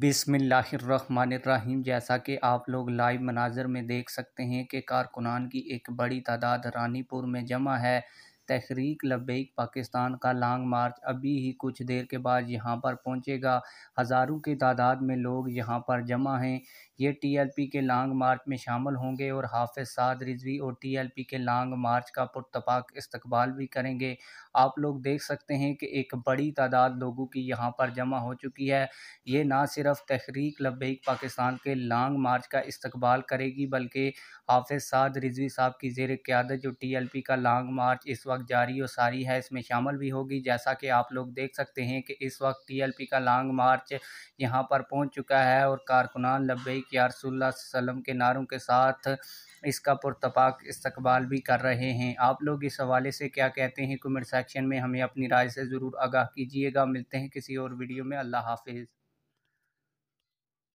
बिस्मिल्लाहिर्रहमानिर्रहीम। जैसा कि आप लोग लाइव मनाज़र में देख सकते हैं कि कारकुनान की एक बड़ी तादाद रानीपुर में जमा है। तहरीक लब्बैक पाकिस्तान का लॉन्ग मार्च अभी ही कुछ देर के बाद यहाँ पर पहुँचेगा। हज़ारों की तादाद में लोग यहाँ पर जमा हैं। ये टीएलपी के लॉन्ग मार्च में शामिल होंगे और हाफिज़ साद रिजवी और टीएलपी के लॉन्ग मार्च का पुरतपाक इस्तकबाल भी करेंगे। आप लोग देख सकते हैं कि एक बड़ी तादाद लोगों की यहाँ पर जमा हो चुकी है। ये ना सिर्फ तहरीक लब्बैक पाकिस्तान के लॉन्ग मार्च का इस्तकबाल करेगी, बल्कि हाफिज़ साद रिजवी साहब की ज़ेर क़यादत जो टीएलपी का लॉन्ग मार्च इस वक्त जारी और सारी है, इसमें शामिल भी होगी। जैसा कि आप लोग देख सकते हैं कि इस वक्त टीएलपी का लॉन्ग मार्च यहाँ पर पहुँच चुका है और कारकुनान लब्बैक या रसूलुल्लाह सल्लल्लाहु अलैहि वसल्लम के नारों के साथ इसका पुरतपाक इस्तकबाल भी कर रहे हैं। आप लोग इस हवाले से क्या कहते हैं? कमेंट सेक्शन में हमें अपनी राय से ज़रूर आगाह कीजिएगा। मिलते हैं किसी और वीडियो में। अल्लाह हाफिज़।